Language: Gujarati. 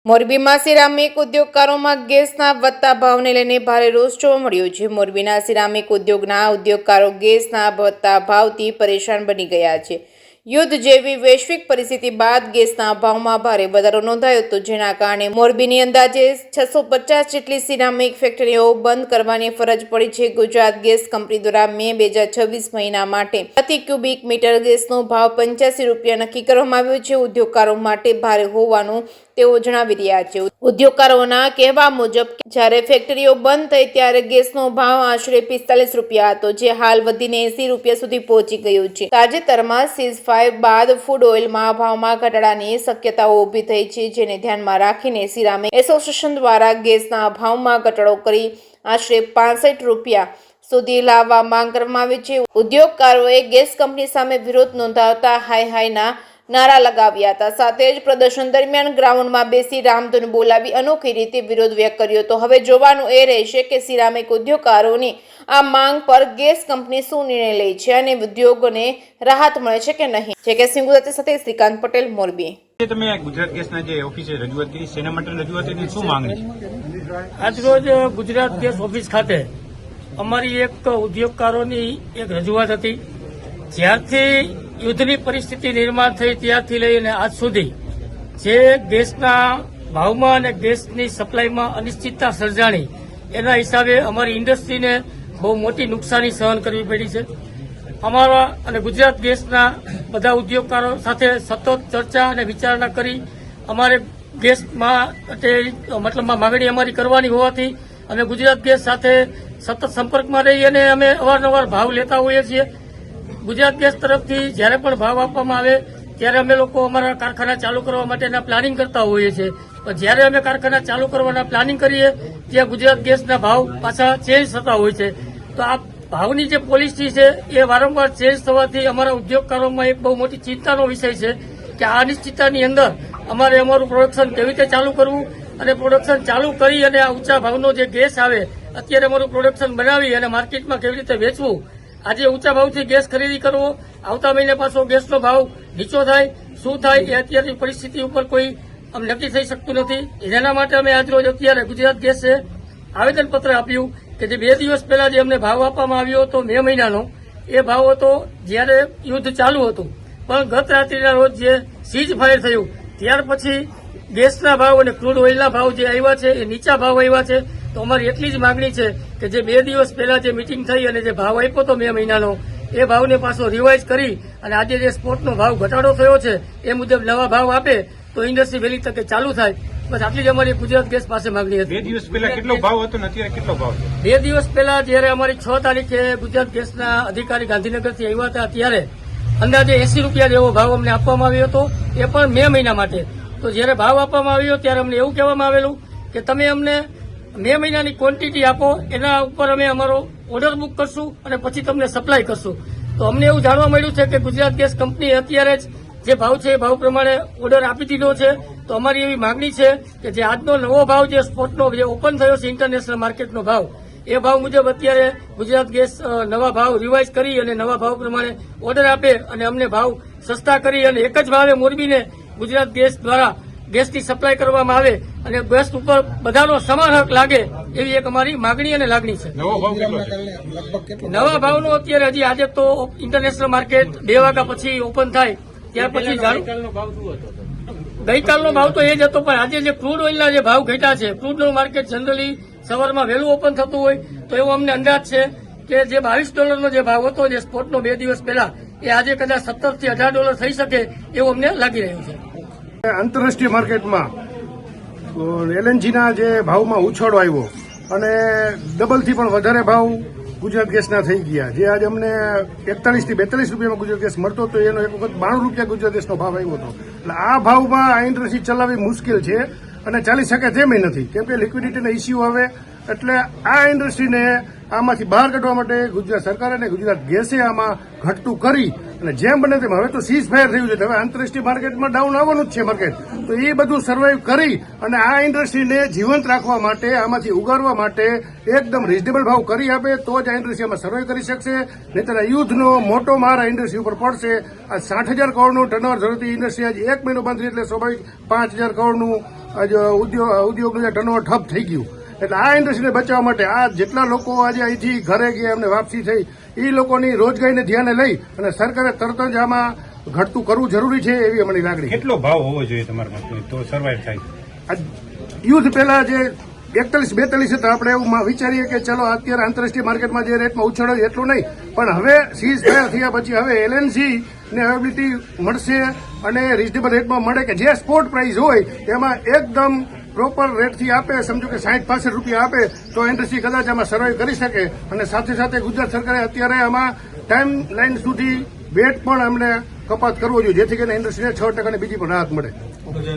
મોરબીમાં સિરામિક ઉદ્યોગકારોમાં ગેસના વધતા ભાવને લઈને ભારે રોષ જોવા મળ્યો છે। મોરબીના સિરામિક ઉદ્યોગના ઉદ્યોગકારો ગેસના વધતા ભાવથી પરેશાન બની ગયા છે। યુદ્ધ જેવી વૈશ્વિક પરિસ્થિતિ બાદ ગેસના ભાવમાં ભારે વધારો નોંધાયો હતો, જેના કારણે મોરબીની અંદાજે 650 જેટલી સિરામિક ફેક્ટરીઓ બંધ કરવાની ફરજ પડી છે। ગુજરાત ગેસ કંપની દ્વારા મે 2026 મહિના માટે પ્રતિ ક્યુબિક મીટર ગેસનો ભાવ 85 રૂપિયા નક્કી કરવામાં આવ્યો છે। ઉદ્યોગકારો માટે ભારે હોવાનું તેઓ જણાવી રહ્યા છે। ઉદ્યોગકારોના કહેવા મુજબ જ્યારે ફેક્ટરીઓ બંધ થઈ ત્યારે ગેસનો ભાવ આશરે 45 રૂપિયા હતો, જે હાલ વધીને 80 રૂપિયા સુધી પહોંચી ગયો છે। તાજેતરમાં સીઝફાયર બાદ ફૂડ ઓઇલમાં ભાવમાં ઘટાડાની શક્યતાઓ ઊભી થઈ છે, જેને ધ્યાનમાં રાખીને સિરામિક એસોસિએશન દ્વારા ગેસના ભાવમાં ઘટાડો કરી આશરે 65 રૂપિયા સુધી લાવવા માંગ કરવામાં આવી છે। ઉદ્યોગકારોએ ગેસ કંપની સામે વિરોધ નોંધાવતા હાય હાયના નારા લગાવ્યા હતા। સાથે જ પ્રદર્શન દરમિયાન ગ્રાઉન્ડમાં બેસી રામધૂન બોલાવી અનોખી રીતે વિરોધ વ્યક્ત કર્યો હતો। હવે જોવાનું એ રહેશે કે સિરામિક ઉદ્યોગકારોની આ માંગ પર ગેસ કંપની શું નિર્ણય લે છે અને ઉદ્યોગોને રાહત મળે છે કે નહીં। જે કે સિંગુદાતી સાથે શ્રીકાંત પટેલ, મોરબી। તમે ગુજરાત ગેસના જે ઓફિસે રજૂઆત કરી, શેના માટે રજૂઆત કરી, શું માંગણી છે? આજરોજ ગુજરાત ગેસ ઓફિસ ખાતે અમારી એક ઉદ્યોગકારોની એક રજૂઆત હતી। જ્યારથી યુદ્ધની પરિસ્થિતિ નિર્માણ થઈ ત્યારથી લઈને આજ સુધી જે ગેસના ભાવમાં અને ગેસની સપ્લાયમાં અનિશ્ચિતતા સર્જાણી, એના હિસાબે અમારી ઇન્ડસ્ટ્રીને બહુ મોટી નુકસાની સહન કરવી પડી છે। અમારા અને ગુજરાત ગેસના બધા ઉદ્યોગકારો સાથે સતત ચર્ચા અને વિચારણા કરી અમારે ગેસમાં મતલબમાં માગણી અમારી કરવાની હોવાથી અમે ગુજરાત ગેસ સાથે સતત સંપર્કમાં રહી અને અમે અવારનવાર ભાવ લેતા હોઈએ છીએ। ગુજરાત ગેસ તરફથી જ્યારે પણ ભાવ આપવામાં આવે ત્યારે અમે લોકો અમારા કારખાના ચાલુ કરવા માટેના પ્લાનિંગ કરતા હોઈએ છીએ, પણ જ્યારે અમે કારખાના ચાલુ કરવાના પ્લાનિંગ કરીએ ત્યાં ગુજરાત ગેસના ભાવ પાછા ચેન્જ થતા હોય છે। તો આ ભાવની જે પોલિસી છે એ વારંવાર ચેન્જ થવાથી અમારા ઉદ્યોગકારોમાં એક બહુ મોટી ચિંતાનો વિષય છે કે આ અનિશ્ચિતતાની અંદર અમારે અમારું પ્રોડક્શન કેવી રીતે ચાલુ કરવું અને પ્રોડક્શન ચાલુ કરી અને આ ઊંચા ભાવનો જે ગેસ આવે અત્યારે અમારું પ્રોડક્શન બનાવી અને માર્કેટમાં કેવી રીતે વેચવું। આજે ઊંચા ભાવથી ગેસ ખરીદી કરવો, આવતા મહિને પાછો ગેસનો ભાવ નીચો થાય, શું થાય એ અત્યારની પરિસ્થિતિ ઉપર કોઈ નક્કી થઈ શકતું નથી। જેના માટે અમે આજરોજ અત્યારે ગુજરાત ગેસે આવેદનપત્ર આપ્યું કે જે 2 દિવસ પહેલા જે અમને ભાવ આપવામાં આવ્યો હતો મે મહિનાનો, એ ભાવ હતો જ્યારે યુદ્ધ ચાલુ હતું, પણ ગત રાત્રિના રોજ જે સીઝ ફાયર થયું ત્યાર પછી ગેસના ભાવ અને ક્રૂડ ઓઇલના ભાવ જે આવ્યા છે એ નીચા ભાવ આવ્યા છે। તો અમારી એટલી જ માગણી છે કે જે 2 દિવસ પહેલા જે મિટિંગ થઈ અને જે ભાવ આપ્યો હતો મે મહિનાનો, એ ભાવને પાછો રિવાઇઝ કરી અને આજે જે સ્પોટનો ભાવ ઘટાડો થયો છે એ મુજબ નવા ભાવ આપે તો ઇન્ડસ્ટ્રી વહેલી તકે ચાલુ થાય। બસ આટલી જ અમારી ગુજરાત ગેસ પાસે માગણી હતી। 2 દિવસ પહેલા કેટલો ભાવ હતો ને અત્યારે કેટલો ભાવ છે? 2 દિવસ પહેલા જયારે અમારી 6 તારીખે ગુજરાત ગેસના અધિકારી ગાંધીનગરથી આવ્યા હતા ત્યારે અંદાજે 80 રૂપિયા જેવો ભાવ અમને આપવામાં આવ્યો હતો, એ પણ મે મહિના માટે। તો જયારે ભાવ આપવામાં આવ્યો ત્યારે અમને એવું કહેવામાં આવેલું કે તમે અમને મે મહિનાની ક્વોન્ટિટી આપો, એના ઉપર અમે અમારો ઓર્ડર બુક કરશું અને પછી તમને સપ્લાય કરશું। તો અમને એવું જાણવા મળ્યું છે કે ગુજરાત ગેસ કંપની અત્યારે જ જે ભાવ છે એ ભાવ પ્રમાણે ઓર્ડર આપી દીધો છે। તો અમારી એવી માગણી છે કે જે આજનો નવો ભાવ જે સ્પોટનો જે ઓપન થયો છે ઇન્ટરનેશનલ માર્કેટનો ભાવ, એ ભાવ મુજબ અત્યારે ગુજરાત ગેસ નવા ભાવ રિવાઇઝ કરી અને નવા ભાવ પ્રમાણે ઓર્ડર આપે અને અમને ભાવ સસ્તા કરી અને એક જ ભાવે મોરબીને ગુજરાત ગેસ દ્વારા ગેસની સપ્લાય કરવામાં આવે અને ગેસ ઉપર બધાનો સમાન હક લાગે એવી એક અમારી માગણી અને લાગણી છે। નવા ભાવનો અત્યારે હજી આજે તો ઇન્ટરનેશનલ માર્કેટ 2 વાગ્યા પછી ઓપન થાય ત્યાર પછી ગઈકાલનો ભાવ તો એ જ હતો, પણ આજે જે ક્રૂડ ઓઇલના જે ભાવ ઘટ્યા છે, ક્રૂડનું માર્કેટ જનરલી સવારમાં વહેલું ઓપન થતું હોય તો એવો અમને અંદાજ છે કે જે $22 જે ભાવ હતો જે સ્પોટનો 2 દિવસ પહેલા, એ આજે કદાચ $17 થી $18 થઈ શકે એવું અમને લાગી રહ્યું છે। આંતરરાષ્ટ્રીય માર્કેટમાં એલએનજીના જે ભાવમાં ઉછાળો આવ્યો અને ડબલથી પણ વધારે ભાવ ગુજરાત ગેસના થઈ ગયા। જે આજે અમને 41 થી 42 રૂપિયામાં ગુજરાત ગેસ મળતો હતો એનો એક વખત 92 રૂપિયા ગુજરાત ગેસનો ભાવ આવ્યો હતો। એટલે આ ભાવમાં આ ઇન્ડસ્ટ્રી ચલાવવી મુશ્કેલ છે અને ચાલી શકે તેમ નથી, કેમ કે લિક્વિડિટીના ઇસ્યુ આવે। એટલે આ ઇન્ડસ્ટ્રીને આમાંથી બહાર કાઢવા માટે ગુજરાત સરકાર અને ગુજરાત ગેસે આમાં ઘટતું કરી અને જેમ બને તેમ, હવે તો સીઝ ફાયર થયું છે, હવે આંતરરાષ્ટ્રીય માર્કેટમાં ડાઉન આવવાનું જ છે માર્કેટ, તો એ બધું સર્વાઈવ કરી અને આ ઇન્ડસ્ટ્રીને જીવંત રાખવા માટે, આમાંથી ઉગારવા માટે એકદમ રીઝનેબલ ભાવ કરી આપે તો જ આ ઇન્ડસ્ટ્રી આમાં સર્વાઈવ કરી શકશે। નહીંતર યુદ્ધનો મોટો માર આ ઇન્ડસ્ટ્રી ઉપર પડશે। આ 60,000 કરોડનું ટર્નઓવર ધરાવતી ઇન્ડસ્ટ્રી આજે 1 મહિનો બંધ રહી એટલે સ્વાભાવિક 5,000 કરોડનું આજ ઉદ્યોગનું જે ટર્નઓવર ઠપ થઈ ગયું. એટલે આ ઇન્ડસ્ટ્રીને બચાવવા માટે આ જેટલા લોકો આજે અહીંથી ઘરે ગયા એમને વાપસી થઈ એ લોકોની રોજગારીને ધ્યાને લઈ અને સરકારે તરત જ આમાં ઘટતું કરવું જરૂરી છે એવી અમારી લાગણી. કેટલો ભાવ હોવો જોઈએ તમારા મતે તો સર્વાઈવ થાય? આ યુદ્ધ પહેલા જે 41-42 હતા આપણે એવું વિચારીએ કે ચલો અત્યારે આંતરરાષ્ટ્રીય માર્કેટમાં જે રેટમાં ઉછાળો એટલું નહીં, પણ હવે સીઝ ફાયર થયા પછી હવે એલએનસી ને અવેબિલિટી મળશે અને રીઝનેબલ રેટમાં મળે કે જે સ્પોટ પ્રાઇસ હોય એમાં એકદમ પ્રોપર રેટથી આપે. સમજો કે 60-65 રૂપિયા આપે તો ઇન્ડસ્ટ્રી કદાચ આમાં સર્વાઈવ કરી શકે. અને સાથે સાથે ગુજરાત સરકારે અત્યારે આમાં ટાઈમ લાઈન સુધી વેટ પણ અમને કપાત કરવો જોઈએ જેથી કરીને ઇન્ડસ્ટ્રીને 6% બીજી પણ રાહત મળે.